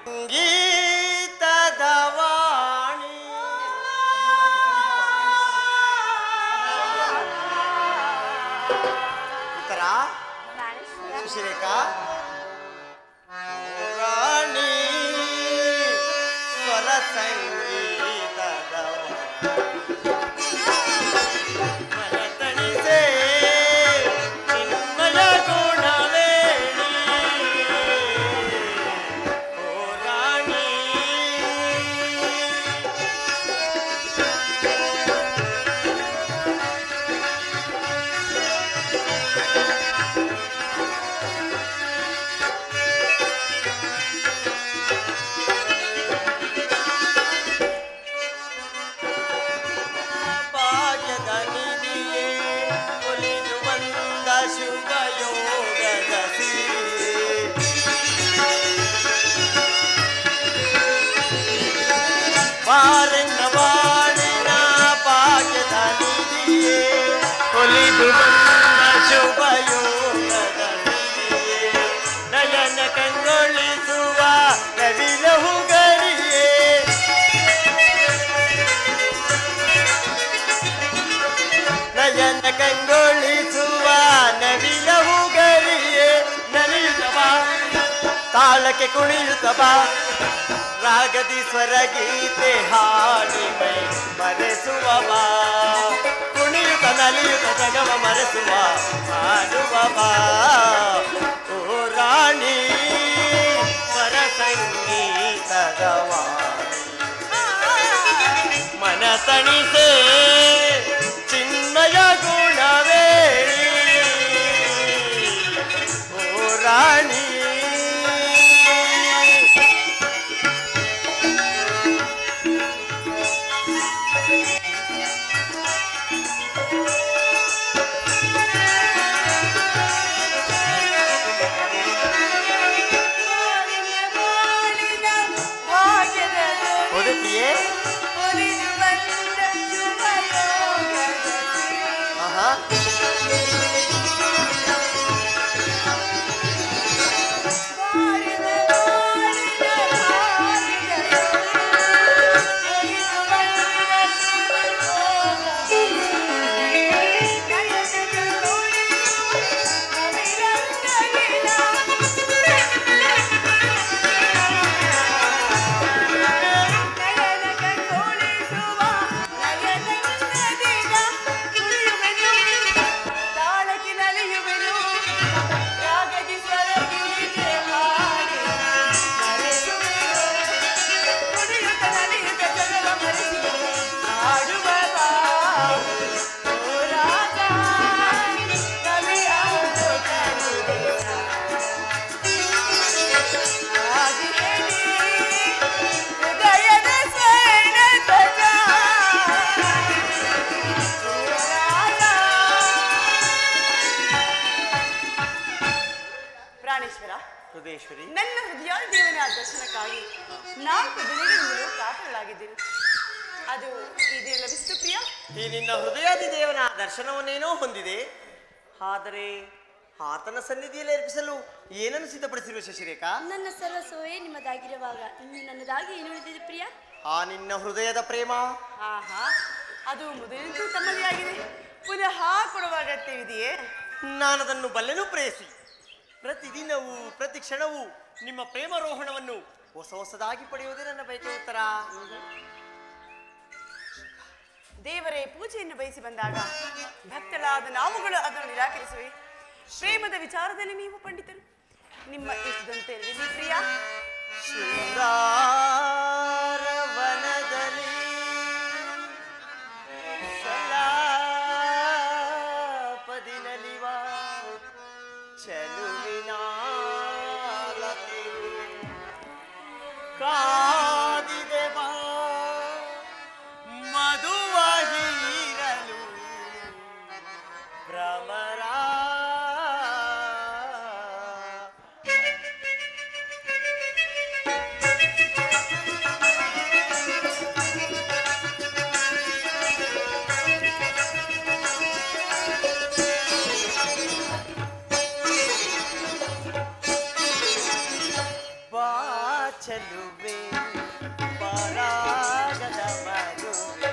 ಸಂಗೀತದ ವಾಣಿ ಉತ್ತರ ಸುಶೀರೇಖಾ ರಾಣಿ ಸ್ವರ ಸಂಗೀತದ ಮನತಣಿಸೆ ಚಿನ್ಮಯ ಗುಣವೇಣಿ ಓ ರಾಣಿ ಭಾಗ್ಯದ ನಿಧಿಯೇ ಒಲಿದು ಬಂದ ಶುಭ ಯೋಗದ ಬಾರೆನ್ನ ಬಾಳಿನ ಭಾಗ್ಯದ ನಿಧಿಯೇ ಒಲಿದು ಬಂದ ಶುಭ ಯೋಗದ ನಯನ ಕಂಗೊಳಿಸುವ ನವಿಲಹು ಗರಿಯೇ ನಯನ ಕಂಗೊಳಿಸುವ ನವಿಲಹು ಗರಿಯೇ ನಲಿಯುತ್ತ ಬಾ ತಾಳಕ್ಕೆ ಕುಣಿಯುತ್ತ ಬಾ ರಾಗದಿ ಸ್ವರ ಗೀತೆ ಹಾಡಿ ಮೈ ಮರೆಸುವ ಬಾ ಕುಣಿಯುತ್ತ ನಲಿಯುತ್ತ ಜಗವ ಮರೆಸುವ ಹಾಡುವ ಬಾ ಓ ರಾಣಿ ಸ್ವರ ಸಂಗೀತದ ವಾಣಿ ಮನ ತಣಿಸೆ ಚಿನ್ಮಯ ಗುಣವೇಣಿ ಓ ರಾಣಿ ಒದಗಿಯೇ ಆಹಾ ಹೃದಯೇಶ್ವರಿ, ನನ್ನ ಹೃದಯ ದೇವನ ದರ್ಶನಕ್ಕಾಗಿ 4 ದಿನಗಳಿಂದಲೂ ಕಾತರಳಾಗಿದ್ದೇನೆ. ಅದು ಈ ದಿನ ಲಭಿಸಿತು ಪ್ರಿಯ. ಈ ನಿನ್ನ ಹೃದಯಾದಿ ದೇವನ ದರ್ಶನವನ್ನೇನೋ ಹೊಂದಿದೆ. ಆದರೆ ಆತನ ಸನ್ನಿಧಿಯಲ್ಲಿ ಅರ್ಪಿಸಲು ಏನನ್ನು ಸಿದ್ಧಪಡಿಸಿರುವ ಶಶಿರೇಖಾ? ನನ್ನ ಸರ್ವಸ್ವವೇ ನಿಮ್ಮದಾಗಿರುವಾಗ ಇನ್ನು ನನ್ನದಾಗಿ ಏನು ಉಳಿದಿದೆ ಪ್ರಿಯ? ಆ ನಿನ್ನ ಹೃದಯದ ಪ್ರೇಮ ಆಹಾ, ಅದು ಮೊದಲಿಂದಲೂ ತಮ್ಮದೇ ಆಗಿದೆ. ಪುನಃ ಕೊಡುವ ಅಗತ್ಯವಿದೆಯೇ? ನಾನದನ್ನು ಬಲ್ಲೆನೂ ಪ್ರೇಯಸಿ. ಪ್ರತಿದಿನವೂ ಪ್ರತಿ ಕ್ಷಣವೂ ನಿಮ್ಮ ಪ್ರೇಮರೋಹಣವನ್ನು ಹೊಸದಾಗಿ ಪಡೆಯುವುದೇ ನನ್ನ ಬಯಕೆ. ಉತ್ತರ ದೇವರೇ ಪೂಜೆಯನ್ನು ಬಯಸಿ ಬಂದಾಗ ಭಕ್ತಳಾದ ನಾವುಗಳು ಅದನ್ನು ನಿರಾಕರಿಸುವೆ. ಪ್ರೇಮದ ವಿಚಾರದಲ್ಲಿ ನೀವು ಪಂಡಿತರು. ನಿಮ್ಮ ಇಷ್ಟದಂತೆ ಇರಲಿ ಪ್ರಿಯ. ಶೃಂಗಾರವನದಲ್ಲಿ ಸಲಾಪದಿನಲಿವ ಚಲುವಿನ ಕಾದಿದೆ ಬಾ ಮಧುವ ಹೀರಲು ಭ್ರಮರ ಚೆಲುವೆ ಪರಾಗದ ಮಗುವೆ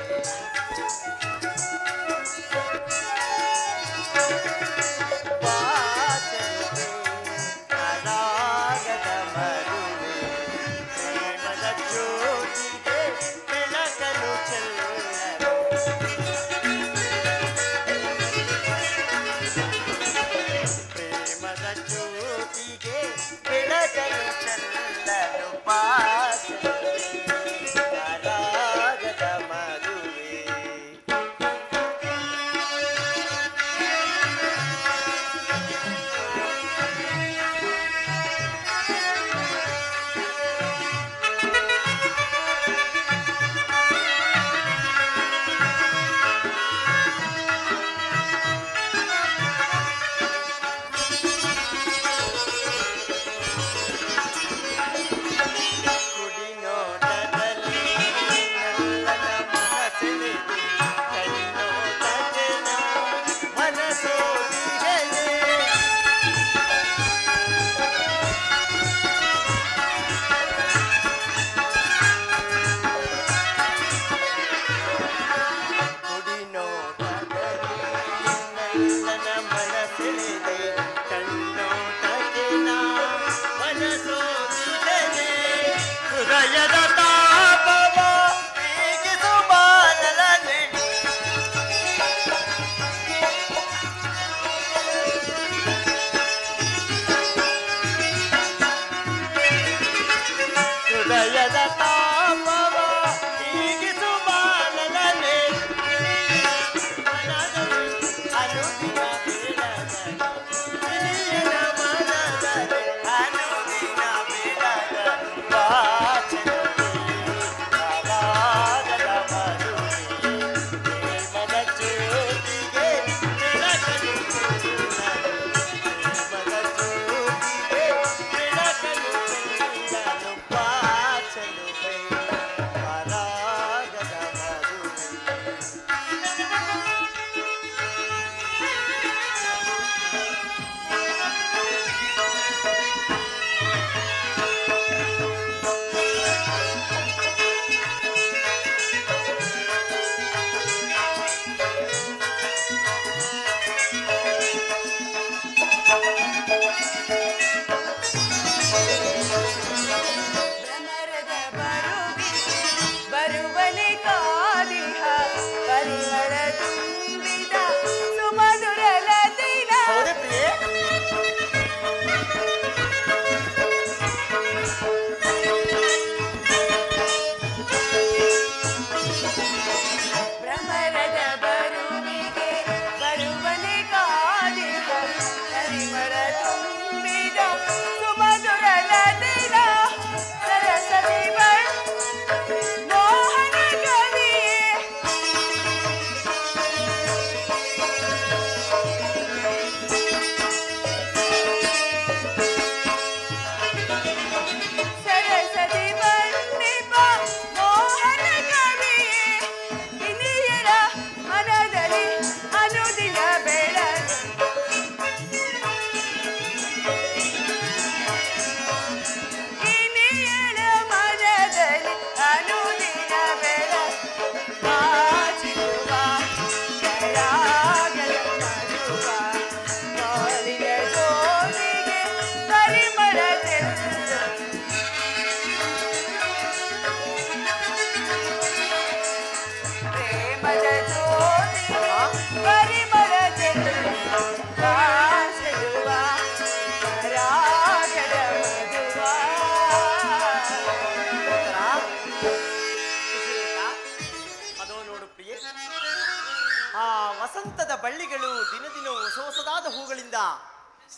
ವಸಂತದ ಬಳ್ಳಿಗಳು ದಿನ ದಿನ ಹೊಸ ಹೊಸದಾದ ಹೂಗಳಿಂದ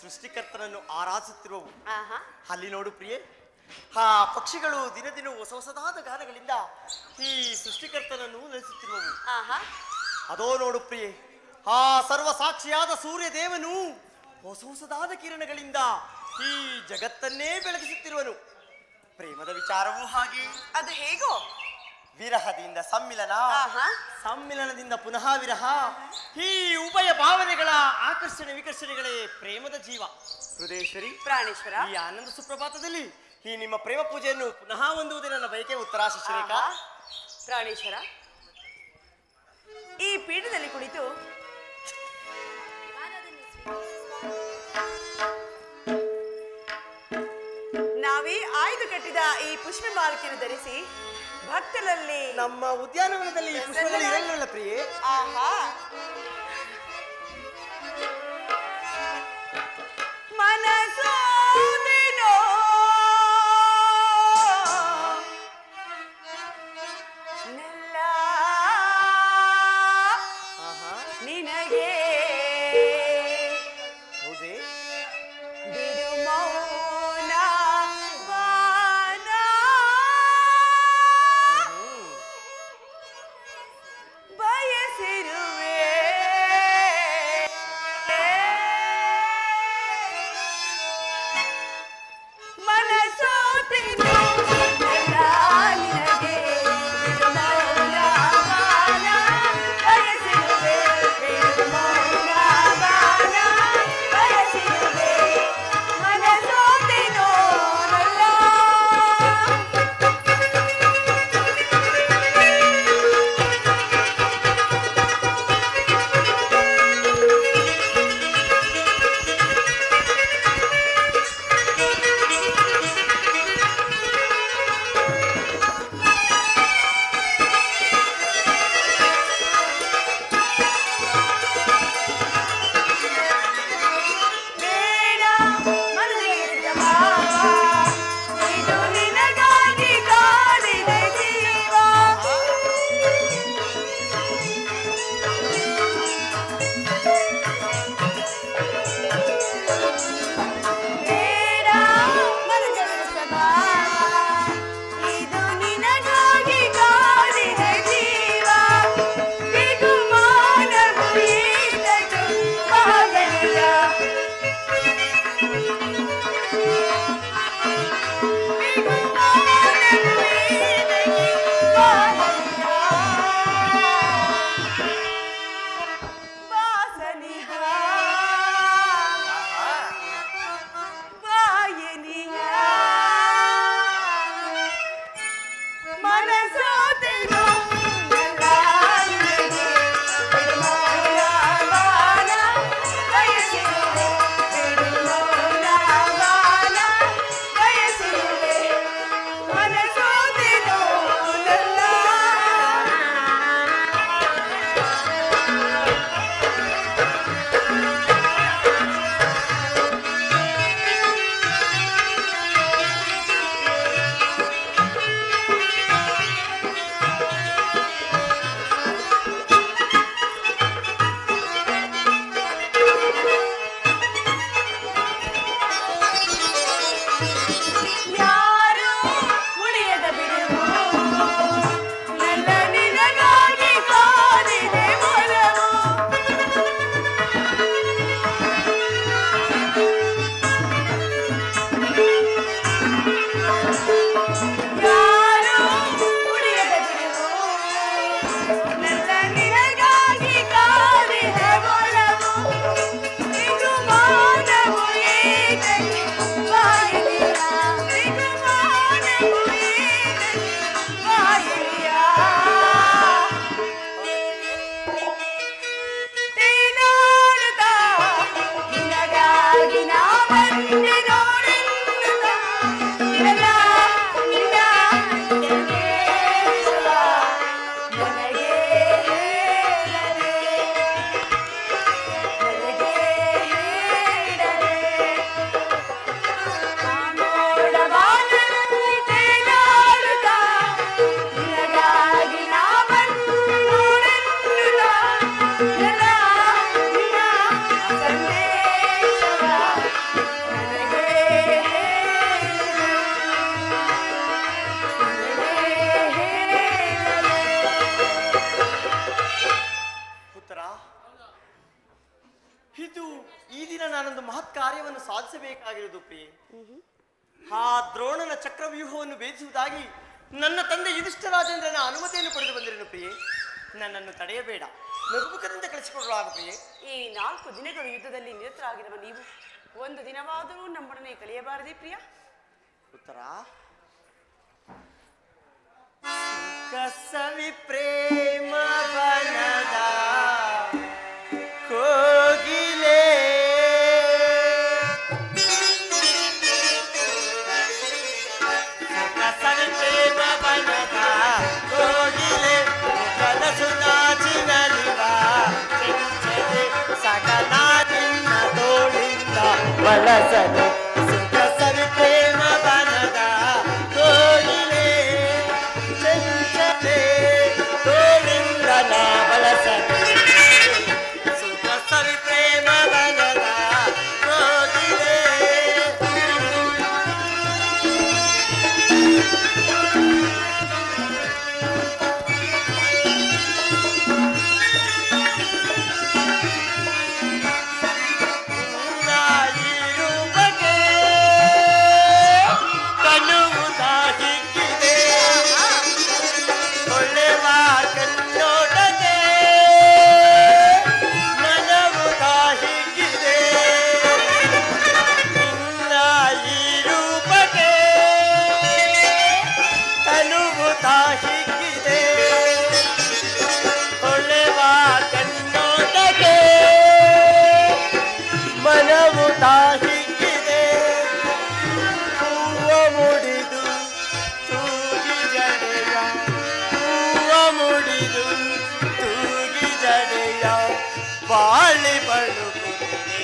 ಸೃಷ್ಟಿಕರ್ತನನ್ನು ಆರಾಧಿಸುತ್ತಿರುವವು. ಅಲ್ಲಿ ನೋಡು ಪ್ರಿಯೆ, ಆ ಪಕ್ಷಿಗಳು ದಿನ ದಿನ ಹೊಸ ಹೊಸದಾದ ಗಾನಗಳಿಂದ ಈ ಸೃಷ್ಟಿಕರ್ತನನ್ನು ನೆಲೆಸುತ್ತಿರುವವು. ಅದೋ ನೋಡು ಪ್ರಿಯೆ, ಆ ಸರ್ವ ಸಾಕ್ಷಿಯಾದ ಸೂರ್ಯ ದೇವನು ಹೊಸ ಹೊಸದಾದ ಕಿರಣಗಳಿಂದ ಈ ಜಗತ್ತನ್ನೇ ಬೆಳಗಿಸುತ್ತಿರುವನು. ಪ್ರೇಮದ ವಿಚಾರವೂ ಹಾಗೆ. ಅದು ಹೇಗೋ? ವಿರಹದಿಂದ ಸಮ್ಮಿಲನ, ಸಮ್ಮಿಲನದಿಂದ ಪುನಃ ವಿರಹ, ಈ ಉಭಯ ಭಾವನೆಗಳ ಆಕರ್ಷಣೆ ವಿಕರ್ಷಣೆಗಳೇ ಪ್ರೇಮದ ಜೀವ. ಹೃದಯೇಶ್ವರಿ, ಪ್ರಾಣೇಶ್ವರ, ಈ ಆನಂದ ಸುಪ್ರಭಾತದಲ್ಲಿ ಈ ನಿಮ್ಮ ಪ್ರೇಮ ಪೂಜೆಯನ್ನು ಪುನಃ ಹೊಂದುವುದೇ ನನ್ನ ಬಯಕೆ. ಉತ್ತರ ಶಿಶಿರೇಖಾ. ಪ್ರಾಣೇಶ್ವರ, ಈ ಪೀಠದಲ್ಲಿ ಕುಳಿತು ನಾವೇ ಆಯ್ದು ಕಟ್ಟಿದ ಈ ಪುಷ್ಪ ಮಾಲಿಕೆಯನ್ನು ಧರಿಸಿ ಭಕ್ತರಲ್ಲಿ ನಮ್ಮ ಉದ್ಯಾನವನದಲ್ಲಿ ಈ ಪುಷ್ಪಗಳು ಇರಲಿಲ್ಲ ಪ್ರಿಯೆ. ಆಹಾ, ಮನಸೋದೆನೋ ನೆಲ್ಲ ನಿನಗೆ ಹೌದೇ? ಬಿಡು ಮೌನ ವಾನ ಬಯಸಿರುವೆ ಮನಸೋತಿನೋ ಎಲ್ಲ ನಿನಗೆ ಬಿಡು ಮೌನ ವಾನ ಬಯಸಿರುವೆ ಬಿಡು ಮೌನ ವಾನ ಬಯಸಿರುವೆ ಮನಸೋತಿನೋ ಎಲ್ಲ ಬೇಡ ಮನಸ್ಸಿಗೆ ಮಾವ, ಇದು ನಿನಗಾಗಿ ಕಾದಿದೆ ಜೀವ. ಬೇಡ ಮನಸ್ಸಿಗೆ ಮಾವ, ಇದು ನಿನಗಾಗಿ ಕಾದಿದೆ ಜೀವ. ಬಿಗುಮಾನವು ಈತಕ್ಕೆ ಬಾಗಲಿಲ್ಲ. ಮನಸೋತೆನೋ ಎಲ್ಲ ನಿನಗೆ ಬಿಡು ಮೌನ ವಾನ ಬಯಸಿರುವೆ ಬಿಡು ಮೌನ ವಾನ ಬಯಸಿರುವೆ ಮನಸೋತೆನೋ ಎಲ್ಲ ಯಾರು ಉಳಿಯದ ಬಿಡುವು ನನ್ನ ನಿನಗಾಗಿ ಕಾದಿದೆ ಒಲವು. ಯಾರು ಉಳಿಯದ ಬಿಡುವು ನನ್ನ ನಿನಗಾಗಿ ಕಾದಿದೆ ಒಲವು. ಬಿಗುಮಾನವು ಏತಕ್ಕೆ ಬಾಯಲಿಯ ಬಿಗುಮಾನವು ಏತಕ್ಕೆ ಬಾಯಲಿಯ ತೇನಾಡುತ್ತಾ ನಿನಗಾಗಿ ನಾ ಬಂದೆ ನೋಡೆನ್ನುತ್ತಾ ಎಲ್ಲ ನಿನ್ನ ನಿರ್ದೇಶವ ನನಗೆ ಹೇಳದೆ ನನಗೆ ಹೇಳದೆ ನೋಡಬಾರದಲ್ಲಿ ತೇಲಾಡುತ್ತಾ ನಿನಗಾಗಿ ನಾ ಬಂದು ನೋಡೆನ್ನುತ್ತಾ ಎಲ್ಲ ನಿನ್ನ ಸಂದೇಶವ ನನಗೆ ಹೇಳದೆ ಪುತ್ರ, ಇದು ಈ ದಿನ ನಾನೊಂದು ಮಹತ್ ಕಾರ್ಯವನ್ನು ಸಾಧಿಸಬೇಕಾಗಿರುವುದು ಪ್ರಿಯೆ. ಆ ದ್ರೋಣನ ಚಕ್ರವ್ಯೂಹವನ್ನು ಭೇದಿಸುವುದಾಗಿ ನನ್ನ ತಂದೆ ಯುಧಿಷ್ಠಿರಾಜೇಂದ್ರನ ಅನುಮತಿಯನ್ನು ಪಡೆದು ಬಂದಿರನು ಪ್ರಿಯೆ. ನನ್ನನ್ನು ತಡೆಯಬೇಡ, ನಗುಮುಖದಿಂದ ಕಳಿಸಿಕೊಡುವಾಗ ಪ್ರಿಯೆ. ಈ 4 ದಿನಗಳು ಯುದ್ಧದಲ್ಲಿ ನಿರತರಾಗಿರುವ ನೀವು ಒಂದು ದಿನವಾದರೂ ನಮ್ಮೊಡನೆ ಕಳೆಯಬಾರದೇ ಪ್ರಿಯ? ಉತ್ತರ ಕಸವಿ ಪ್ರೇಮ ಬನದ ಕೋಗಿಲೆ ಕಸವಿ ಪ್ರೇಮ ಬನದ ಕೋಗಿಲೆ ಕನಸು ನಾಚಿನಲಿವ ಚೆಂಚಲೆ ಸಕಲ ನಿನ್ನ ತೋಳಿಂದ ಬಳಸಲು ಕಸವಿ ಪ್ರೇಮ ಬನದ ಕೋಗಿಲೆ ಚೆಂಚಲೆ ತೋಳಿಂದ ನಾ ಬಳಸಲು ಕಸವಿ ಪ್ರೇಮ ಬನದ ಕೋಗಿಲೆ ಬಾಳಿ ಬಳುಕುತ್ತಿದೆ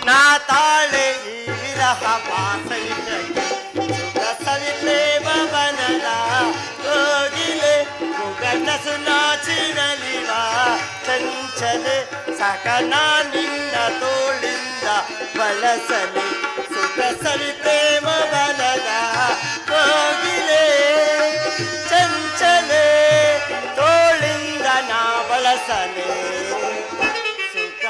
ನಾ ತಾಳೆ ಈ ವಿರಹ ಬಾಸೈನಲ್ಲಿ ಸುಖ ಸವಿತೆ ಬನದ ಕೋಗಿಲೆ ಕುಗಟಸು ನಾಚಿನಲಿವ ಚಂಚಲೆ ಸಕನ ನಿನ್ನ ತೋಳಿಂದ ಬಳಸಲಿ ಸುಖ ಸವಿ ಪ್ರೇಮ ಬನದ ಕೋಗಿಲೆ ಚಂಚಲೆ ತೋಳಿಂದ ನಾ ಬಳಸಲೆ ಸುಖ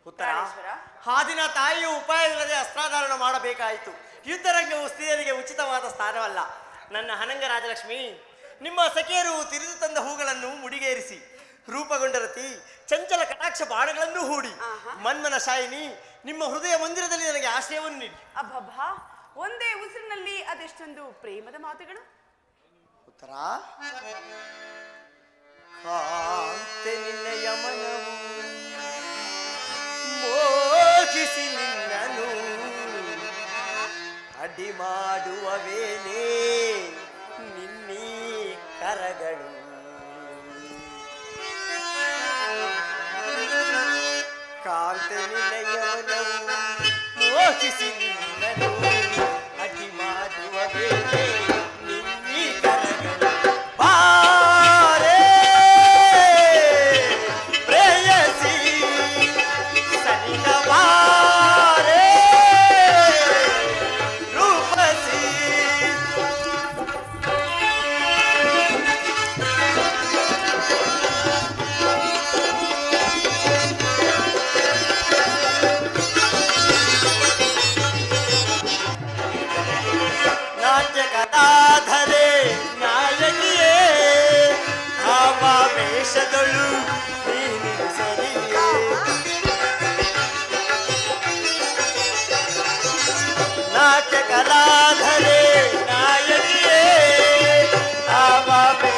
ಉತ್ತರ ಹಾದಿನ ತಾಯಿಯು ಉಪಾಯವಿಲ್ಲದೆ ಅಸ್ತ್ರಾಧಾರಣ ಮಾಡಬೇಕಾಯಿತು. ಯುದ್ಧರಂಗವು ಸ್ತ್ರೀಯರಿಗೆ ಉಚಿತವಾದ ಸ್ಥಾನವಲ್ಲ. ನನ್ನ ಹನಂಗ ರಾಜಲಕ್ಷ್ಮಿ, ನಿಮ್ಮ ಸಖಿಯರು ತಿರಿದು ತಂದ ಹೂಗಳನ್ನು ಮುಡಿಗೇರಿಸಿ ರೂಪಗೊಂಡ ರತಿ ಚಂಚಲ ಕಟಾಕ್ಷ ಬಾಣಗಳನ್ನು ಹೂಡಿ ಮನ್ಮನ ಶಾಯಿನಿ ನಿಮ್ಮ ಹೃದಯ ಮಂದಿರದಲ್ಲಿ ನನಗೆ ಆಶ್ರಯವನ್ನು ನೀಡಿ. ಅಬ್ಬಬ್ಬಾ, ಒಂದೇ ಉಸಿರಿನಲ್ಲಿ ಅದೆಷ್ಟೊಂದು ಪ್ರೇಮದ ಮಾತುಗಳು. ಉತ್ತರ ಕಾಂತೆ ನಿನ್ನಯ ಮನವು ಮೋಹಿಸಿ ನಿನ್ನನು ಅಡ್ಡಿ ಮಾಡುವವೇನೇ ನಿನ್ನೀ ಕರಗಳು. ಕಾಂತೆ ನಿನ್ನಯ ಮನವು ಮೋಹಿಸಿ ನಿನ್ನನು ಅಡ್ಡಿ ಮಾಡುವವೇನೇ ನಿನ್ನೀ ಕರಗಳು. ಬಾರೇ ಪ್ರೇಯಸಿ ಸನಿಹ ಬಾರೇ ರೂಪಸಿ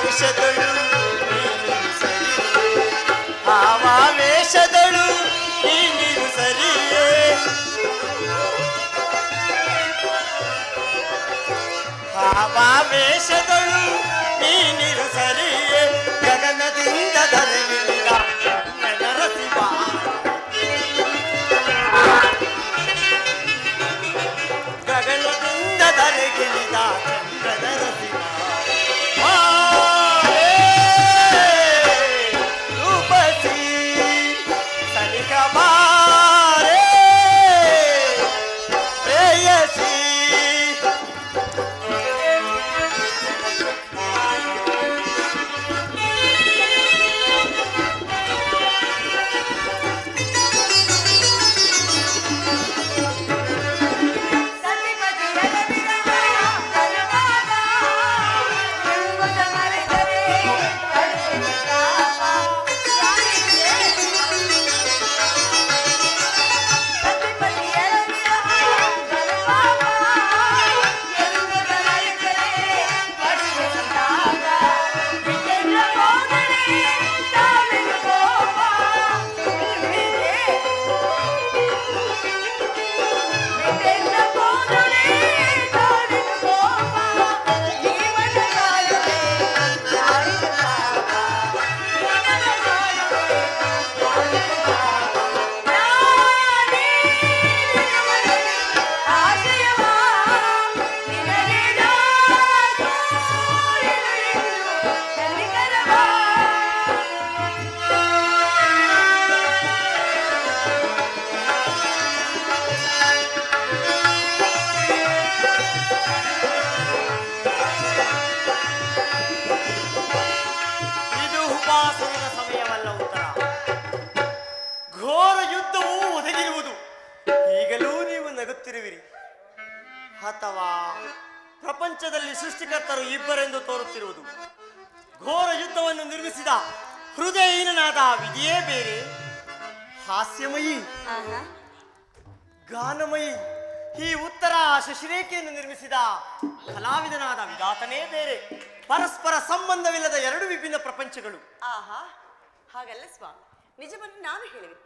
ವೇಷದಳು ನೀನಿರು ಸರಿಯೇ ಭಾವಾವೇಶದಳು ನೀನಿರು ಸರಿಯೇ ಭಾವಾವೇಶದಳು ನೀನಿರು ಸರಿಯೇ ಗಗನದಿಂದ ಧರೆಗಿಳಿದ ನರಸಿಂಹ ಗಗನದಿಂದ ಧರೆಗಿಳಿದ ಚಂದ್ರ ನರಸಿಂಹ ರೂಪಸಿ ಸನಿಕಮಾರೆ ಪ್ರೇಯಸಿ ಸಮಯವಲ್ಲ ಉತ್ತರ. ಘೋರ ಯುದ್ಧವು ಒದಗಿರುವುದು. ಈಗಲೂ ನೀವು ನಗುತ್ತಿರುವಿರಿ ಅಥವಾ ಪ್ರಪಂಚದಲ್ಲಿ ಸೃಷ್ಟಿಕರ್ತರು ಇಬ್ಬರೆಂದು ತೋರುತ್ತಿರುವುದು. ಘೋರ ಯುದ್ಧವನ್ನು ನಿರ್ಮಿಸಿದ ಹೃದಯಹೀನನಾದ ವಿಧಿಯೇ ಬೇರೆ, ಹಾಸ್ಯಮಯಿ ಗಾನಮಯಿ ಈ ಉತ್ತರ ಶಶಿರೇಖೆಯನ್ನು ನಿರ್ಮಿಸಿದ ಕಲಾವಿದನಾದ ವಿಧಾತನೇ ಬೇರೆ. ಪರಸ್ಪರ ಸಂಬಂಧವಿಲ್ಲದ ಎರಡು ವಿಭಿನ್ನ ಪ್ರಪಂಚಗಳು. ಆಹಾ, ಹಾಗಲ್ಲ ಸ್ವಾಮಿ, ನಿಜವನ್ನು ನಾನು ಹೇಳುವೆ.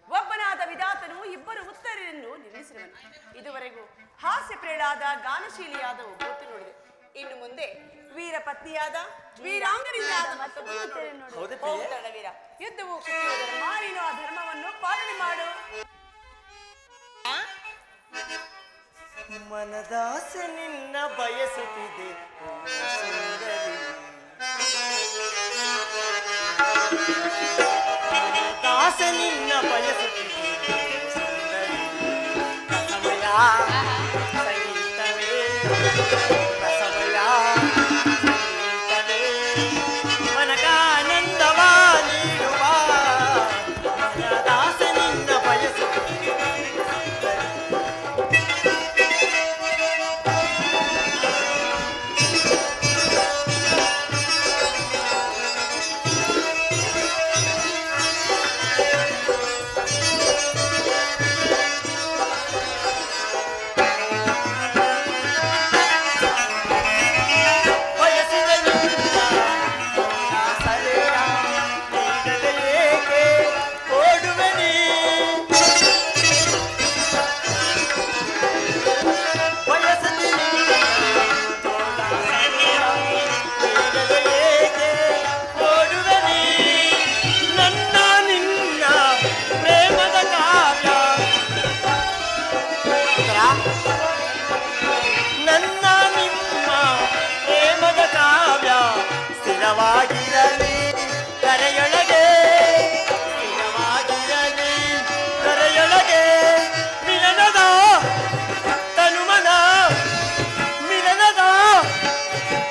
ಒಬ್ಬನಾದ ವಿಧಾತನು ಇಬ್ಬರು ಉತ್ತರರನ್ನು ನಿರ್ಮಿಸಿರುವನು. ಇದುವರೆಗೂ ಹಾಸ್ಯ ಪ್ರೇಳಾದ ಗಾನಶೀಲಿಯಾದ ಒಬ್ಬೊತ್ತು ನೋಡಿದೆ. ಇನ್ನು ಮುಂದೆ ವೀರ ಪತ್ನಿಯಾದ ವೀರಾಂಗನೆಯಾದ ಮತ್ತೊಬ್ಬ ವೀರ. ಯುದ್ಧವು ಮಾರಿನೋ ಆ ಧರ್ಮವನ್ನು ಪಾಲನೆ ಮಾಡು. ಮನದಾಸೆ ನಿನ್ನ ಬಯಸುತ್ತಿದೆ ಸುಂದರಿ, ಮನದಾಸೆ ನಿನ್ನ ಬಯಸುತ್ತಿದೆ ಸುಂದರಿ. ರಸಮಯ ಸಂಗೀತವೇ ರಸಮಯ ಸಂಗೀತವೇ ಮನಗಾನಂದವ ನೀಡುವ. ಮನದಾಸೆ ನಿನ್ನ ಬಯಸುತ್ತಿದೆ ಸ್ಥಿರವಾಗಿರಲಿ ಕರೆಯೊಳಗೆ, ಸ್ಥಿರವಾಗಿರಲಿ ಕರೆಯೊಳಗೆ. ಮಿಲನದ ತನುಮನ, ಮಿಲನದ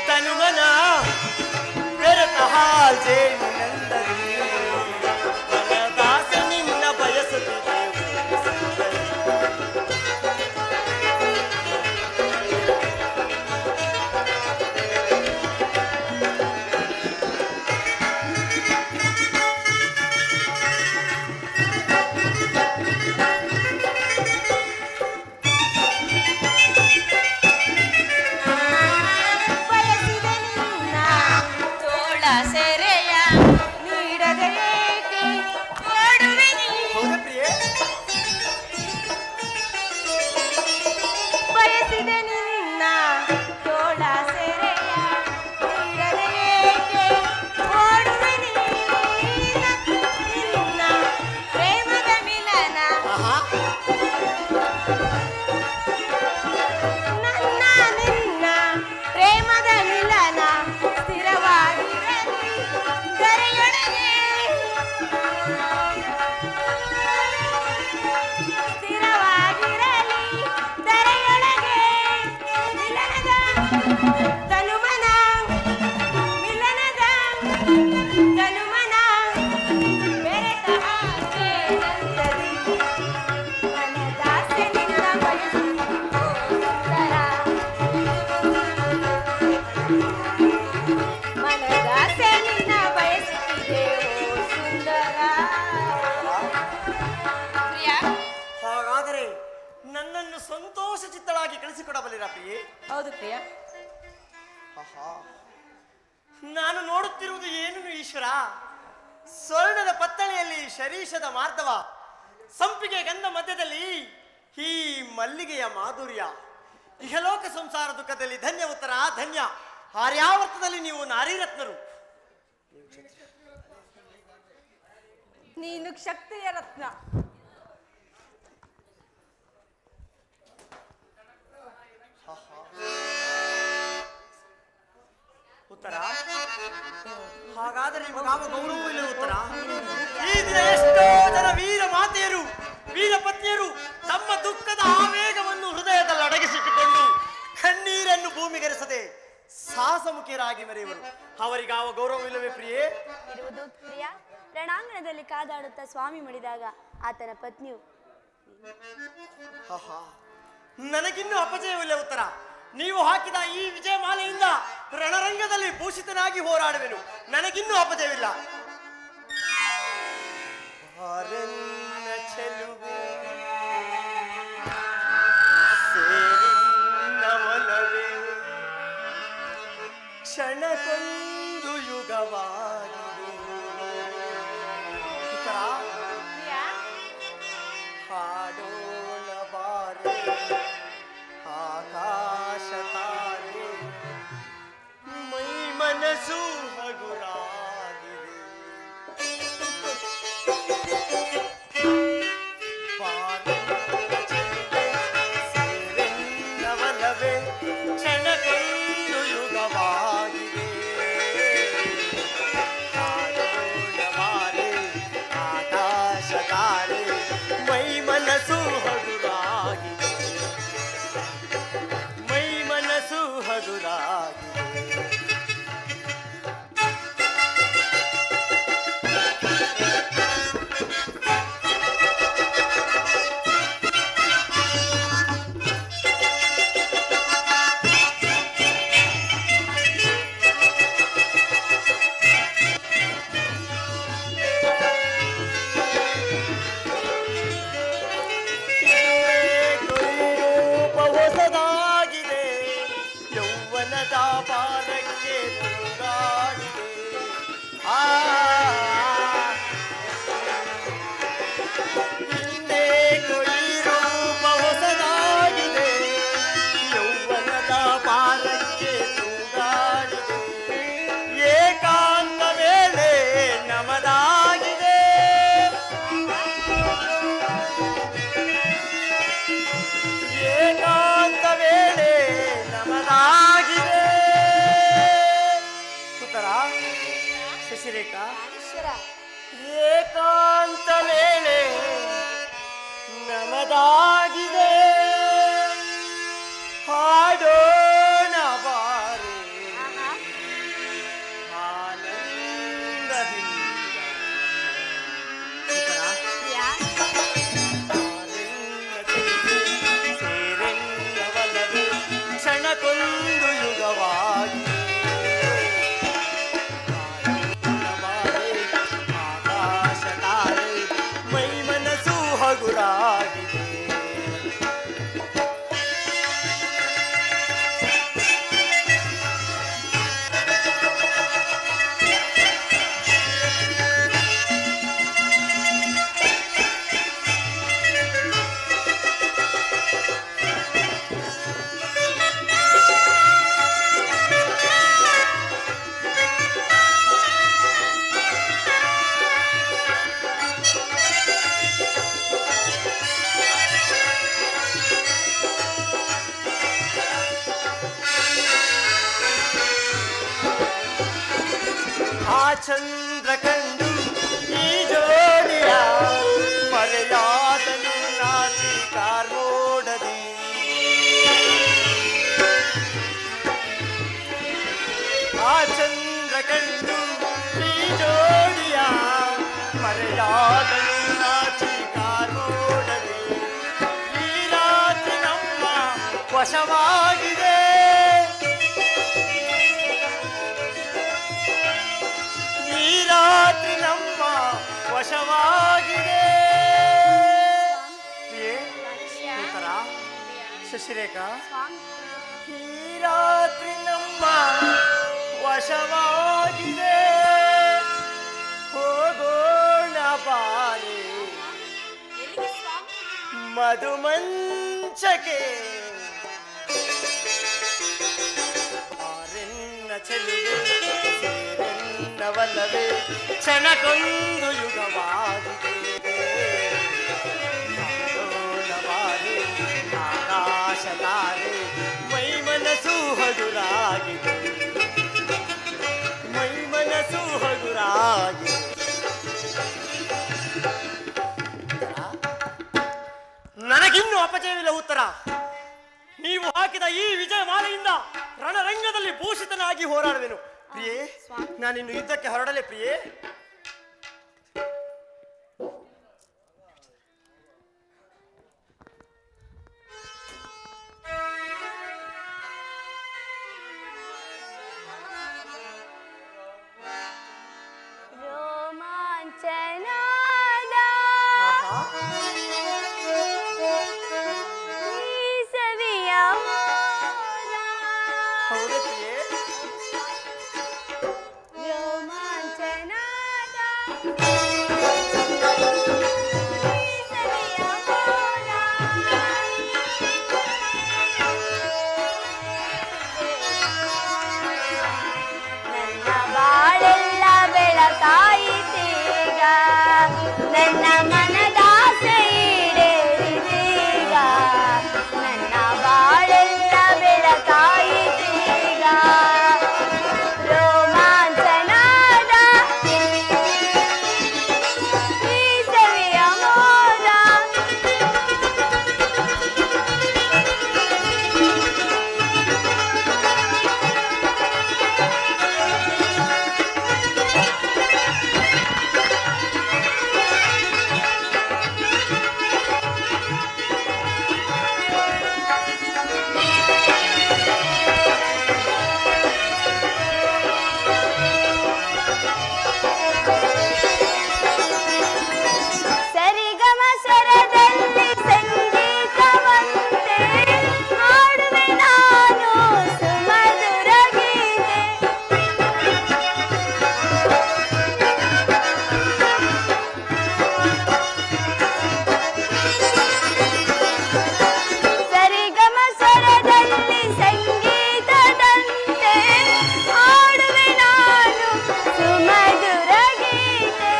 ತನುಮನ ಬೆರೆತ ಹಾಲ್ಜೆ ನಂದರಿ. ಮನದಾಸ ನಿನ್ನ ಬಯಸುತ್ತಿದೆ ನಡೆಸಿಕೊಡಬಲ್ಲಿರಾ ಪ್ರಿಯೆ? ಹೌದು ಪ್ರಿಯ. ಆಹಾ, ನಾನು ನೋಡುತ್ತಿರುವುದು ಏನು ಈಶ್ವರ? ಸ್ವರ್ಣದ ಪತ್ತಳೆಯಲ್ಲಿ ಶರೀಷದ ಮಾರ್ಧವ, ಸಂಪಿಗೆ ಗಂಧ ಮಧ್ಯದಲ್ಲಿ ಈ ಮಲ್ಲಿಗೆಯ ಮಾಧುರ್ಯ. ಇಹಲೋಕ ಸಂಸಾರ ದುಃಖದಲ್ಲಿ ಧನ್ಯ ಉತ್ತರ ಧನ್ಯ. ಆರ್ಯಾವರ್ತದಲ್ಲಿ ನೀವು ನಾರೀರತ್ನರು. ನೀನು ಕ್ಷತ್ರಿಯ ರತ್ನ. ಉತ್ತರ ಹಾಗಾದರೆ ನಿಮಗಾವ ಗೌರವವಿಲ್ಲ ಉತ್ತರ. ಈ ದಿನ ಎಷ್ಟೋ ಜನ ವೀರ ಮಾತೆಯರು ವೀರ ಪತ್ನಿಯರು ತಮ್ಮ ದುಃಖದ ಆವೇಗವನ್ನು ಹೃದಯದಲ್ಲಿ ಅಡಗಿಸಿಟ್ಟುಕೊಂಡು ಕಣ್ಣೀರನ್ನು ಭೂಮಿಗೆರೆಸದೆ ಸಾಹಸಮುಖಿಯರಾಗಿ ಮೆರೆಯುವರು. ಅವರಿಗಾವ ಗೌರವವಿಲ್ಲವೇ ಪ್ರಿಯೇ? ಇರುವುದು ಪ್ರಿಯ. ರಣಾಂಗಣದಲ್ಲಿ ಕಾದಾಡುತ್ತಾ ಸ್ವಾಮಿ ಮಡಿದಾಗ ಆತನ ಪತ್ನಿಯು ನನಗಿನ್ನೂ ಅಪಜಯವಿಲ್ಲ ಉತ್ತರ. ನೀವು ಹಾಕಿದ ಈ ವಿಜಯಮಾಲೆಯಿಂದ ರಣರಂಗದಲ್ಲಿ ಭೂಷಿತನಾಗಿ ಹೋರಾಡುವೆನು. ನನಗಿನ್ನೂ ಅಪಜಯವಿಲ್ಲ. ಕ್ಷಣಕ್ಕೊಂದು ಯುಗವಾಗಿದೆ. ಹಾಡೋಣ ಬಾರೆ ಆಕಾಶ ತಾರೆ, ಮೈ ಮನಸ್ಸು ಹಗುರಾಗಿದೆ. ಸೇರೆನ್ನವಲವೇ ಕ್ಷಣಕ್ಕೊಂದು ಯುಗವಾಗಿದೆ. ಹಾಡೋಣ ಬಾರೆ ಆಕಾಶ ತಾರೆ, ಮೈ ಮನಸ್ಸು ಹಗುರಾಗಿದೆ. ಮೈ ಮನಸ್ಸು ಹಗುರಾಗಿದೆ. ಹೊಸದಾಗಿದೆ, ಯೌವನದ ಭಾರಕ್ಕೆ ತೂಗಾಡಿದೆ. ಹಿಂದೆ ಕೊಡಿ ರೂಪ ಹೊಸದಾಗಿದೆ, ಯೌವನದ ಭಾರಕ್ಕೆ ತೂಗಾಡಿದೆ. ಏಕಾಂತ ವೇಳೆ ನಮದಾಗಿದೆ, ಏಕಾಂತ ವೇಳೆ ನಮದಾಗಿದೆ. ಉತ್ತರ ಶಶಿರೇಖಾ. ಏಕಾಂತ ವೇಳೆ ನಮದಾಗಿದೆ. ಹಾಡೋಣ ಬಾರೆ ಆನಂದದಿಂದ. ಉತ್ತರ ಸೇರೆನ್ನವಲವೇ ಕ್ಷಣಕ್ಕೊಂದು ಯುಗವಾಗಿ. ಆಕಾಶ ತಾರೆ, ಮೈ ಮನಸ್ಸು ಹಗುರಾಗಿದೆ. ಆ ಚಂದ್ರ ಕಂಡು ಈ ಜೋಡಿಯ ಮರೆಯಾದನು ನಾಚಿ ಕಾರ್ಮೋಡದಿ. ಆ ಚಂದ್ರ ಕಂಡು ಈ ಜೋಡಿಯ ಮರೆಯಾದನು ನಾಚಿ ಕಾರ್ಮೋಡದಿ. ಈ ರಾತ್ರಿ ನಮ್ಮ ವಶವಾಗಿದೆ, ಈ ರಾತ್ರಿ ನಮ್ಮ ವಶವಾಗಿದೆ. ಉತ್ತರ ಶಿರೇಖಾ, ಸ್ವಾಮಿ. ಈ ರಾತ್ರಿ ನಮ್ಮ ವಶವಾಗಿದೆ, ಹೋಗೋಣ ಬಾರೆ ಎಲ್ಲಿಗೆ ಸ್ವಾಮಿ? ಮಧುಮಂಚಗೆ. ಆರೆನ್ನ ಚೆಲುವೆ ಸೇರೆನ್ನವಲ್ಲವೇ ಕ್ಷಣಕ್ಕೊಂದು ಯುಗವಾಗಿದೆ. ಹೋಗೋಣ ಬಾರೆ ಆಕಾಶ ತಾರೆ, ಮೈ ಮನಸ್ಸು ಹಗುರಾಗಿದೆ, ಮೈ ಮನಸ್ಸು ಹಗುರಾಗಿದೆ. ನನಗಿನ್ನೂ ಅಪಜಯವಿಲ್ಲ ಉತ್ತರ. ನೀವು ಹಾಕಿದ ಈ ವಿಜಯ ಮಾಲೆಯಿಂದ ರಣರಂಗದಲ್ಲಿ ಭೂಷಿತನಾಗಿ ಹೋರಾಡುವೆನು ಪ್ರಿಯೇ. ನಾನಿನ್ನು ಯುದ್ಧಕ್ಕೆ ಹೊರಡಲೆ ಪ್ರಿಯೇ. ರೋಮಾಂಚನಾದ ಈ ಸವಿಯ ಮೋದ. ಹೌದೇ ಪ್ರಿಯೇ? ರೋಮಾಂಚನಾದ ಈ ಸವಿಯ ಮೋದ. ನನ್ನ ಬಾಳೆಲ್ಲ ಬೆಳಕಾಯಿತೀಗ, ನನ್ನ ಮನದಾಸೆ ಈಡೇರಿದೀಗ. ನನ್ನ ಬಾಳೆಲ್ಲ ಬೆಳಕಾಯಿತೀಗ, ರೋಮಾಂಚನಾದ ಈ ಸವಿಯ ಮೋದ. ಸರಿಗಮ ಸ್ವರದಲ್ಲಿ ಸಂಗೀತವಂತೆ ಹಾಡುವೆ ನಾನು ಸುಮಧುರ ಗೀತೆ. ಸರಿಗಮ ಸ್ವರದಲ್ಲಿ ಸಂಗೀತದಂತೆ ಹಾಡುವೆ ನಾನು ಸುಮಧುರ ಗೀತೆ.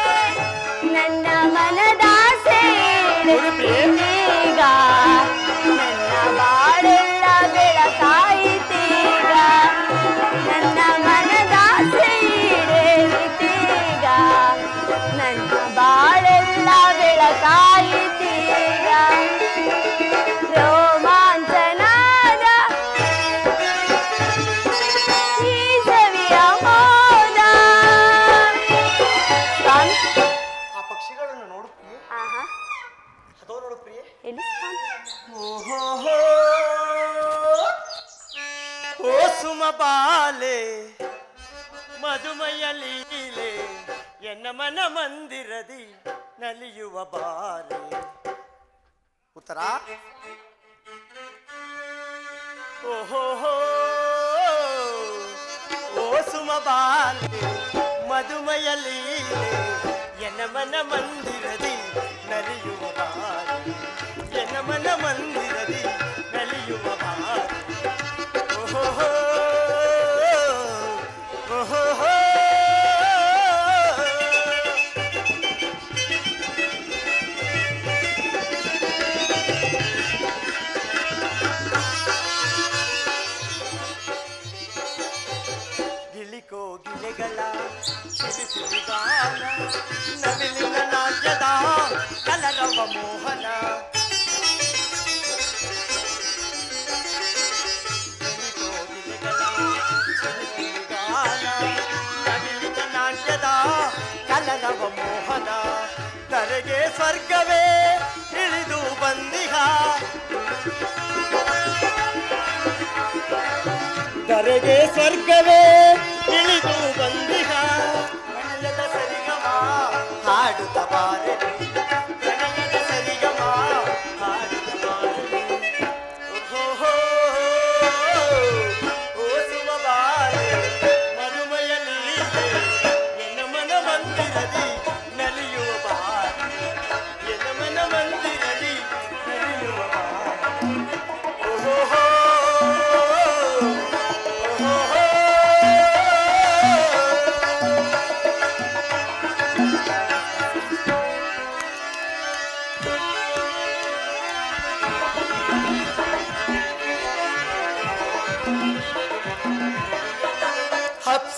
ನನ್ನ ಮನದಾಸೆ ಈಡೇರಿದೀಗ, ನನ್ನ ಬಾಳೆಲ್ಲ ಬೆಳಕಾಯಿತೀಗ. ನನ್ನ ಮನದಾಸೆ ಈಡೇರಿದೀಗ, ನನ್ನ ಬಾಳೆಲ್ಲ ಬೆಳಕಾಯಿತೀಗ. ರೋಮಾಂಚನಾದ ಈ ಸವಿಯ ಮೋದ. ಸ್ವಾಮಿ. ಆ ಪಕ್ಷಿಗಳನ್ನು ನೋಡು ಪ್ರಿಯೆ. ಆಹಾ, ಅದೋ ನೋಡು ಪ್ರಿಯೆ. ಎಲ್ಲಿ ಸ್ವಾಮಿ? ಓಹೋ ಓ ಸುಮ ಬಾಲೆ ಮಧುಮಯ ಲೀಲೆ, ಎನ್ನ ಮನ ಮಂದಿರದಿ ನಲಿಯುವ ಬಾರೆ. ಉತ್ತರ. ಓಹೋ ಓ ಸುಮ ಬಾಲೆ ಮಧುಮಯ ಲೀಲೆ, ಎನ್ನ ಮನ ಮಂದಿರದಿ ನಲಿಯುವ ಬಾರೆ, ಎನ್ನ ಮನ ಮಂದಿರದಿ ನಲಿಯುವ ಬಾರೆ. ಓಹೋ ಓಹೋ ಗಿಳಿಕೋಗಿಲೆಗಳ ಸಿರಿಸಿರಿಗಾನ, ನವಿಲಿನ ನಾಟ್ಯದ ಕಲರವ ಮೋಹನ. ಗಿಳಿಕೋಗಿಲೆಗಳ ಸಿರಿಸಿರಿಗಾನ, ನವಿಲಿನ ನಾಟ್ಯದ ಕಲರವ ಮೋಹನ. ಧರೆಗೆ ಸ್ವರ್ಗವೇ ಇಳಿದು ಬಂದಿಹ, ಧರೆಗೆ ಸ್ವರ್ಗವೇ ಇಳಿದು ಬಂದಿಹ. ಪ್ರಣಯದ ಸರಿಗಮ ಹಾಡುತ್ತ ಬಾರೆ, ಪ್ರಣಯದ ಸರಿಗಮ ಹಾಡುತ್ತ ಬಾರೆ. ಓಹೋ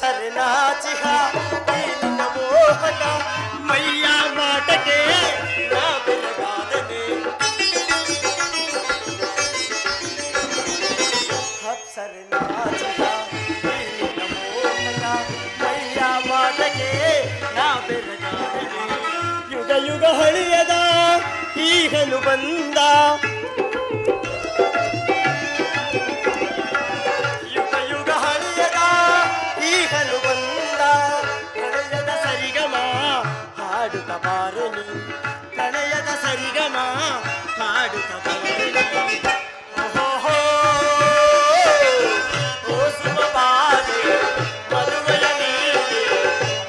ಅಪ್ಸರೆ ನಾಚಿಹ ನೀಲಿನ ಮೋಹಕ ಮೈಯ ಮಾಟಕ್ಕೆ ನಾ ಬೆರಗಾದನೆ ಅಪ್ಸರೆ ನಾಚಿಹ ನೀಲಿನ ಮೋಹಕ ಮೈಯ ಮಾಟಕ್ಕೆ ನಾ ಬೆರಗಾದನೆ ಯುಗ ಯುಗ ಹಳಿಯದ ಈಗಲು ಬಂದ ಯುಗ ಯುಗ ಹಳಿಯದ ಈಗಲು ಬಂದ ಪ್ರಣಯದ ಸರಿಗಮ ಹಾಡುತ್ತ ಬಾರನಿ ಪ್ರಣಯದ ಸರಿಗಮ ಹಾಡುತ್ತ ಬಾರನಿ ಓಹೋ ಓ ಸುಮ ಬಾಲೆ ಮದುವೆಯ ಮೇಲೆ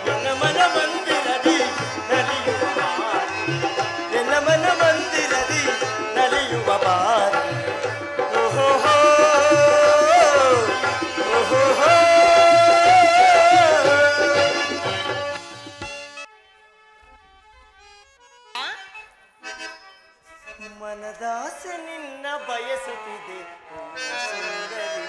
ನನ್ನ ಮನ ಮಂದಿರದಿ ನಲಿಯುವ ಬಾರಿ ನನ್ನ ಮನ ಮಂದಿರದಿ ನಲಿಯುವ ಬಾರಿ ಓಹೋ ಓಹೋ ಮನದಾಸೆ ನಿನ್ನ ಬಯಸುತ್ತಿದೆ ಸುಂದರಿ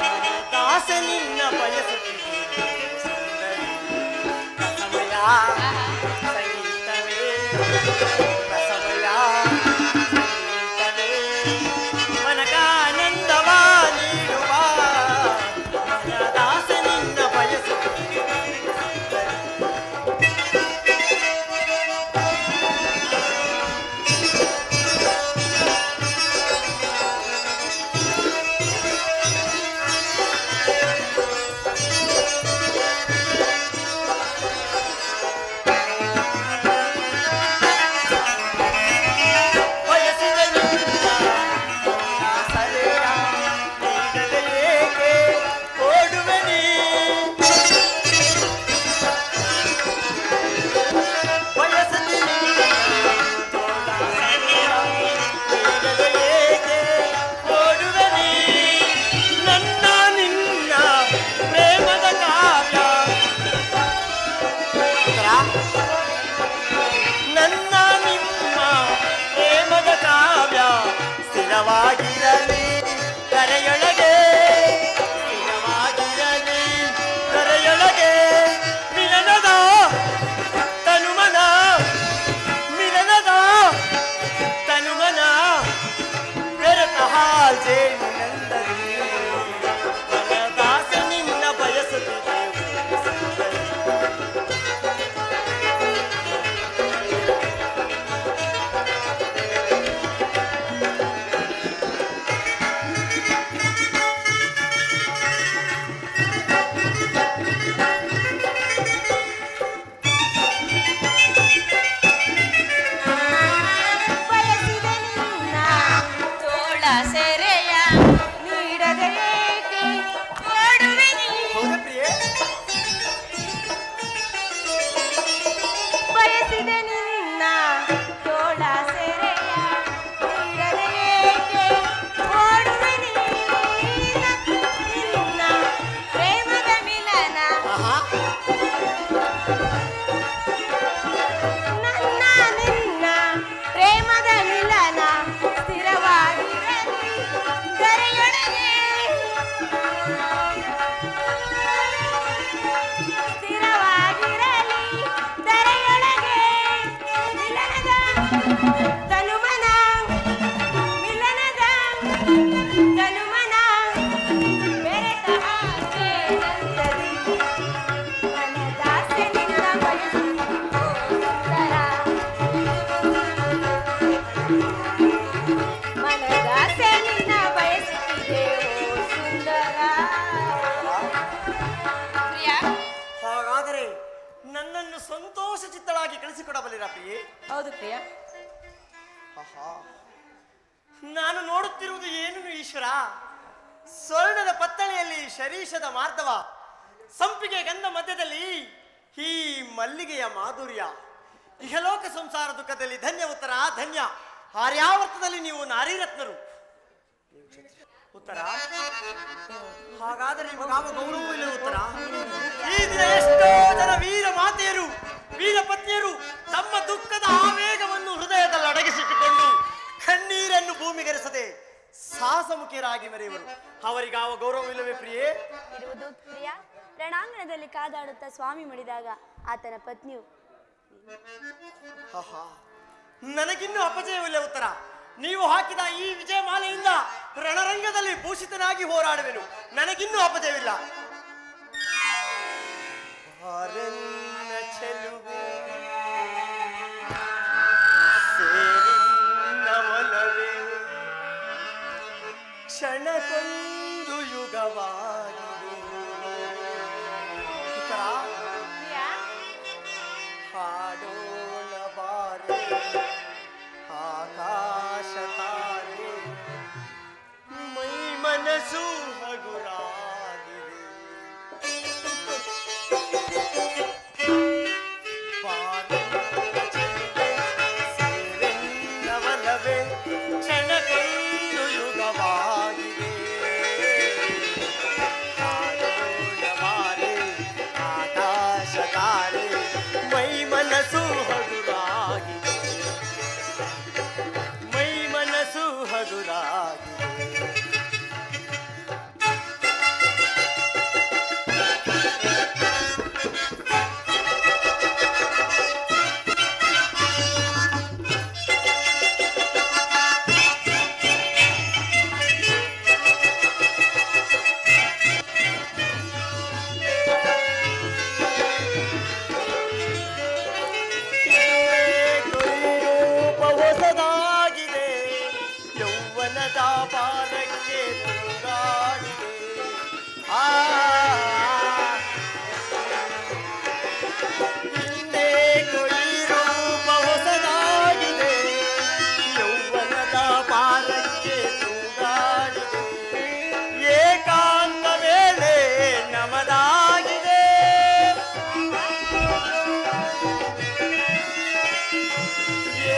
ಮನದಾಸೆ ನಿನ್ನ ಬಯಸುತ್ತಿದೆ ಸುಂದರಿ ರಸಮಯ ಸಂಗೀತವೇ ರಸಮಯ ಸಂಗೀತವೇ ಮನಗಾನಂದವ ನೀಡುವ ಮನದಾಸೆ ನಿನ್ನ ಬಯಸುತ್ತಿದೆ ಸ್ಥಿರವಾಗಿರಲಿ ಕರೆಯೊಳಗೆ ಸ್ಥಿರವಾಗಿರಲಿ ಕರೆಯೊಳಗೆ ಮಿಲನದ ತನುಮನ ಮಿಲನದ ತನುಮನ ಬೆರೆತ ಹಾಜೆ ನಂದರಿ ಮನದಾಸೆ ನಿನ್ನ ಬಯಸುತ್ತಿದೆ ನನ್ನನ್ನು ಸಂತೋಷ ಚಿತ್ತಳಾಗಿ ಕಳಿಸಿಕೊಡಬಲ್ಲಿರ ಪ್ರಿಯೆ? ಹೌದು ಪ್ರಿಯ. ನಾನು ನೋಡುತ್ತಿರುವುದು ಏನು ಈಶ್ವರ? ಸ್ವರ್ಣದ ಪತ್ತಳೆಯಲ್ಲಿ ಶರೀಷದ ಮಾರ್ಧವ, ಸಂಪಿಗೆ ಗಂಧ ಮಧ್ಯದಲ್ಲಿ ಈ ಮಲ್ಲಿಗೆಯ ಮಾಧುರ್ಯ. ಇಹಲೋಕ ಸಂಸಾರ ದುಃಖದಲ್ಲಿ ಧನ್ಯ ಉತ್ತರ ಧನ್ಯ. ಆರ್ಯಾವರ್ತದಲ್ಲಿ ನೀವು ನಾರೀರತ್ನರು. ಉತ್ತರ ಹಾಗಾದರೆ ನಿಮಗೆ ಯಾವ ಗೌರವವೂ ಇಲ್ಲ ಉತ್ತರ. ಈ ದಿನ ಎಷ್ಟೋ ಜನ ವೀರ ಮಾತೆಯರು ವೀರ ಪತ್ನಿಯರು ತಮ್ಮ ದುಃಖದ ಆವೇಗವನ್ನು ಹೃದಯದಲ್ಲಿ ಅಡಗಿಸಿಟ್ಟುಕೊಂಡು ಕಣ್ಣೀರನ್ನು ಭೂಮಿಗೆರೆಸದೆ ಸಾಹಸಮುಖಿಯರಾಗಿ ಮೆರೆಯುವರು. ಅವರಿಗಾವ ಗೌರವವಿಲ್ಲವೇ ಪ್ರಿಯೇ? ಇರುವುದು ಪ್ರಿಯ. ರಣಾಂಗಣದಲ್ಲಿ ಕಾದಾಡುತ್ತಾ ಸ್ವಾಮಿ ಮಡಿದಾಗ ಆತನ ಪತ್ನಿಯು ನನಗಿನ್ನೂ ಅಪಜಯವಿಲ್ಲ ಉತ್ತರ. ನೀವು ಹಾಕಿದ ಈ ವಿಜಯಮಾಲೆಯಿಂದ ರಣರಂಗದಲ್ಲಿ ಭೂಷಿತನಾಗಿ ಹೋರಾಡುವೆನು. ನನಗಿನ್ನೂ ಅಪಜಯವಿಲ್ಲ. ಕ್ಷಣಕ್ಕೊಂದು ಯುಗವಾಗಿದೆ. ಹಾಡೋಣ ಬಾರೆ ಆಕಾಶ ತಾರೆ, ಮೈ ಮನಸ್ಸು ಹಗುರಾಗಿದೆ. ಸೇರೆನ್ನವಲವೇ ಕ್ಷಣಕ್ಕೊಂದು ಯುಗವಾಗಿದೆ. ಹಾಡೋಣ ಬಾರೆ ಆಕಾಶ ತಾರೆ, ಮೈ ಮನಸ್ಸು ಹಗುರಾಗಿದೆ. ಮೈ ಮನಸ್ಸು ಹಗುರಾಗಿದೆ. ಹೊಸದಾಗಿದೆ, ಯೌವನದ ಪಾರಕ್ಕೆ ತೂಗಾಡಿದೆ. ಹಿಂದೆ ಕೊಯ್ರೂಪ ಹೊಸದಾಗಿದೆ, ಯೌವನದ ಪಾರಕ್ಕೆ ತೂಗಾಡಿದೆ. ಏಕಾಂತ ವೇಳೆ ನಮದಾಗಿದೆ.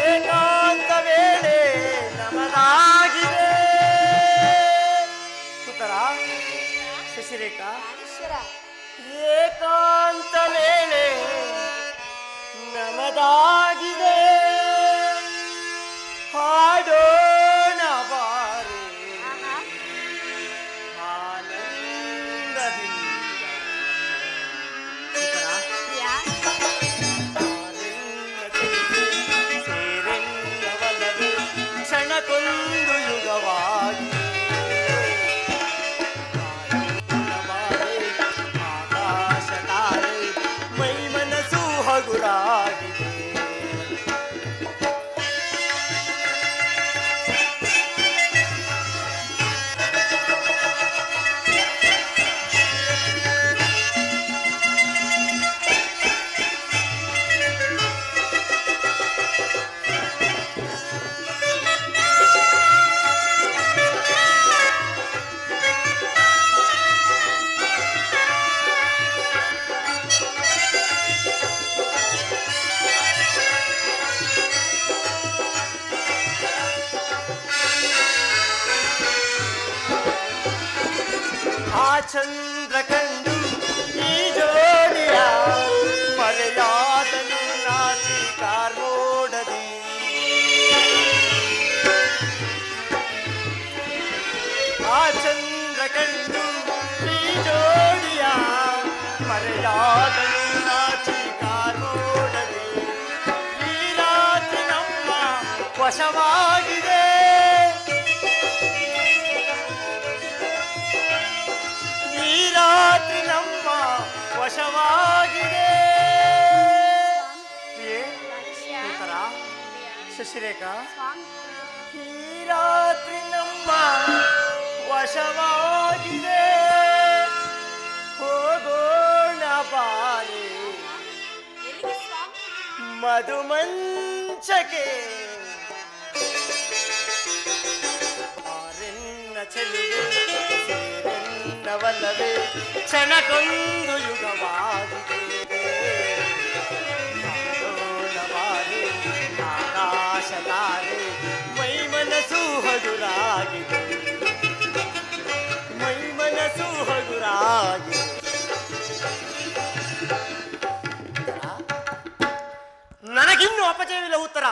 ಏಕಾಂತ ವೇಳೆ ನಮದಾಗಿದೆ. ಸುತರ ಶಶಿರೇಖಾ, ಏಕಾಂತ ವೇಳೆ ನಮದಾಗಿದೆ. ಹಾಡೋಣ ಬಾರೆ ಆನಂದದಿಂದ. ಸೇರೆನ್ನವಲವೇ ಕ್ಷಣಕ್ಕೊಂದು ಯುಗವಾಗಿ. ಆಕಾಶ ತಾರೆ, ಮೈ ಮನಸ್ಸು ಹಗುರಾಗಿದೆ. ಆ ಚಂದ್ರ ಕಂಡು ಈ ಜೋಡಿಯ ಮರೆಯಾದನು ನಾಚಿಕಾರ್ ನೋಡದೆ. ಆ ಚಂದ್ರ ಕಂಡು ಈ ಜೋಡಿಯ ಮರೆಯಾದನು ನಾಚಿಕಾರ್ ನೋಡದೆ. ಈ ರಾತ್ರಿ ನಮ್ಮ ವಶವಾಗಿದೆ. ಈ ರಾತ್ರಿ ನಮ್ಮ ವಶವಾಗಿದೆ. ಶಶಿರೇಖಾ, ಈ ರಾತ್ರಿ ನಮ್ಮ ವಶವಾಗಿದೆ. ಹೋಗೋಣ ಬಾರೆ ಮಧುಮಂಚಕ್ಕೆ. ಆರೆನ್ನ ಚೆಲುವೆ ಸೇರೆನ್ನವಲವೇ ಕ್ಷಣಕ್ಕೊಂದು ಯುಗವಾಗಿದೆ. ಹಾಡೋಣ ಬಾರೆ ಆಕಾಶ ತಾರೆ, ಮೈ ಮನಸ್ಸು ಹಗುರಾಗಿದೆ. ಮೈ ಮನಸ್ಸು ಹಗುರಾಗಿದೆ. ನನಗಿನ್ನೂ ಅಪಜಯವಿಲ್ಲ ಉತ್ತರ.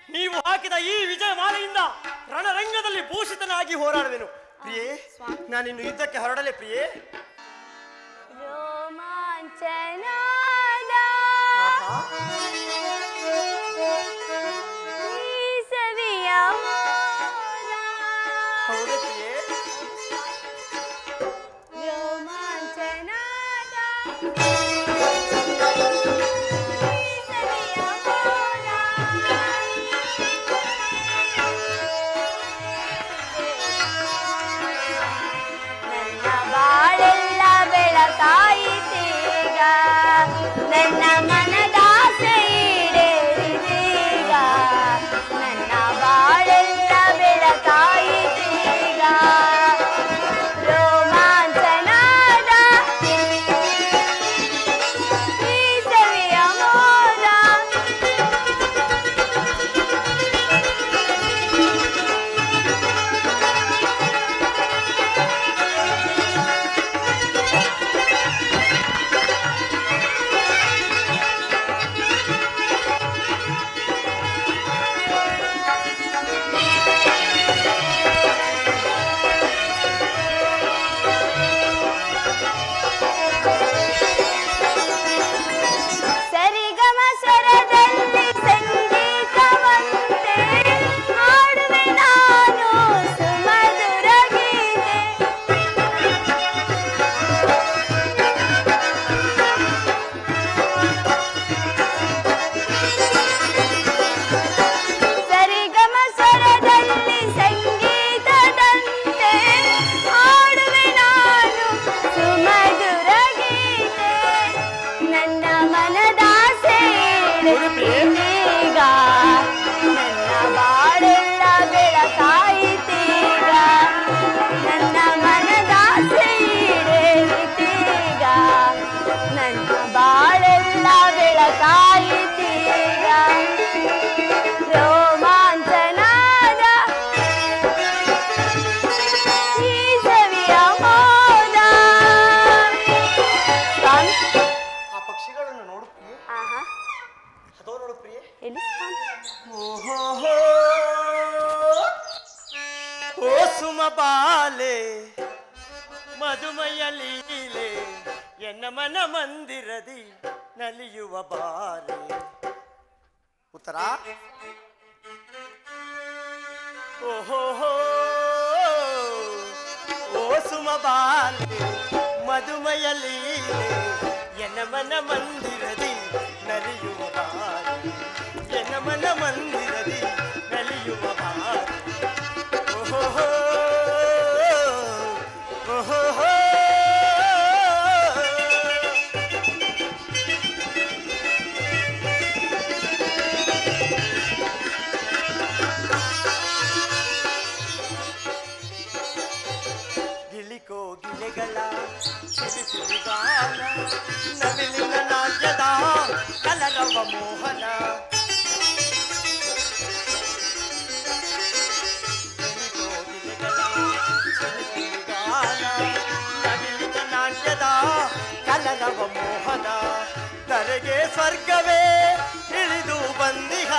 ನೀವು ಹಾಕಿದ ಈ ವಿಜಯಮಾಲೆಯಿಂದ ರಣರಂಗದಲ್ಲಿ ಭೂಷಿತನ ನಿನಗಾಗಿ ಹೋರಾಡುವೆನು ಪ್ರಿಯೇ. ನಾನಿನ್ನು ಯುದ್ಧಕ್ಕೆ ಹೊರಡಲೆ ಪ್ರಿಯೇ. ರೋಮಾಂಚನಾದ ಸವಿಯ ಹೌದೇ ಪ್ರಿಯೇ? ರೋಮಾಂಚನಾದ ಬಾಳೆಲ್ಲ ಬೆಳಕಾಯಿತೀಗ, ನನ್ನ ಮನದಾಸೆ ಈಡೇರಿದೀಗ, ನನ್ನ ಬಾಳೆಲ್ಲ ಬೆಳಕಾಯಿತೀಗ. ರೋಮಾಂಚನಾದ ಈ ಸವಿಯ ಮೋದ ಸರಿಗಮ ಸ್ವರದಲ್ಲಿ ಸಂಗೀತವಂತೆ ಹಾಡುವೆ ನಾನು ಸುಮಧುರ ಗೀತೆ. ಸರಿಗಮ ಸ್ವರದಲ್ಲಿ ಸಂಗೀತದಂತೆ ಹಾಡುವೆ ನಾನು ಸುಮಧುರ ಗೀತೆ. ನನ್ನ ಮನದಾಸೆ ಈಡೇರಿದೀಗ, ನನ್ನ ಬಾಳೆಲ್ಲ ಬೆಳಕಾಯಿತೀಗ, ನನ್ನ ಮನದಾಸೆ ಈಡೇರಿದೀಗ, ನನ್ನ ಬಾಳೆಲ್ಲ ಬೆಳಕಾಯಿತೀಗ. ರೋಮಾಂಚನಾದ ಈ ಸವಿಯ ಮೋದ. ಆ ಪಕ್ಷಿಗಳನ್ನು ನೋಡು ಪ್ರಿಯೆ. ಆಹಾ, ಅದೋ ನೋಡು ಪ್ರಿಯೆ. ಎಲ್ಲಿ ಸ್ವಾಮಿ? ಓಹೋ ಓ ಸುಮ ಬಾಲೆ ಮಧುಮಯ ಲೀಲೆ ಎನ್ನ ಮನ ಮಂದಿರದಿ ನಲಿಯುವ ಬಾರೆ. ಉತ್ತರ ಓಹೋ ಓ ಸುಮ ಬಾಲೆ ಮಧುಮಯ ಲೀಲೆ ಎನ್ನ ಮನ ಮಂದಿರದಿ ನಲಿಯುವ ಬಾರೆ, ಎನ್ನ ಮನ ಮಂದಿರದಿ ನಲಿಯುವ ಬಾರೆ. ಓಹೋ ಓಹೋ ಗಿಳಿಕೋಗಿಲೆಗಳ ಸಿರಿಸಿರಿಗಾನ ನವಿಲಿನ ನಾಟ್ಯದ ಕಲರವ ಮೋಹನ. ಗಿಳಿಕೋಗಿಲೆಗಳ ಸಿರಿಸಿರಿಗಾನ ನವಿಲಿನ ನಾಟ್ಯದ ಕಲರವ ಮೋಹನ. ಧರೆಗೆ ಸ್ವರ್ಗವೇ ಇಳಿದು ಬಂದಿಹ,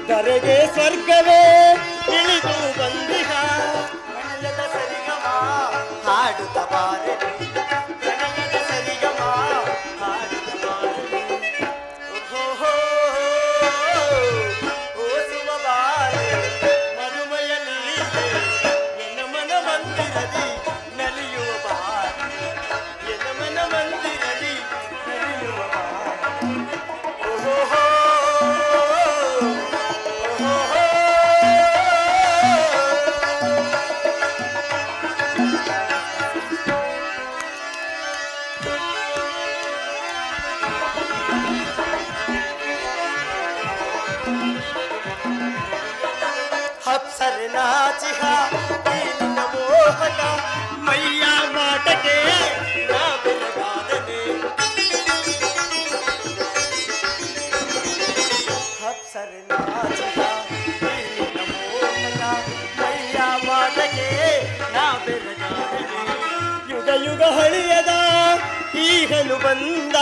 ಧರೆಗೆ ಸ್ವರ್ಗವೇ ಇಳಿದು ಬಂದಿಹ. ಪ್ರಣಯದ ಸರಿಗಮ ಹಾಡುತ್ತ ಬಾರೆ, ಪ್ರಣಯದ ಸರಿಗಮ ಹಾಡುತ್ತ ಬಾರೆ. ಓಹೋ ಓ ಸುಮ ಬಾರೆ ಮಧುಮಯ ಲೀಲೆ ಎನ್ನ ಮನ ಮಂದಿರದಿ ನಲಿಯುವ ಬಾರೆ, ಎನ್ನ ಮನ ಮಂದಿರದಿ ನಲಿಯುವ ಬಾರೆ. ಓಹೋ ಅಪ್ಸರೆ ನಾಚಿಹ ನೀನಿನ ಮೋಹಕ ಮೈಯ ಮಾಟಕ್ಕೆ ನಾ ಬೆಳಗಾದನೆ. ಅಪ್ಸರೆ ನಾಚಿಹ ನೀನಿನ ಮೋಹಕ ಮೈಯ ಮಾಟಕ್ಕೆ ನಾ ಬೆಳಗಾದನೆ. ಯುಗ ಯುಗ ಹಳಿಯದ ಈಗಲು ಬಂದ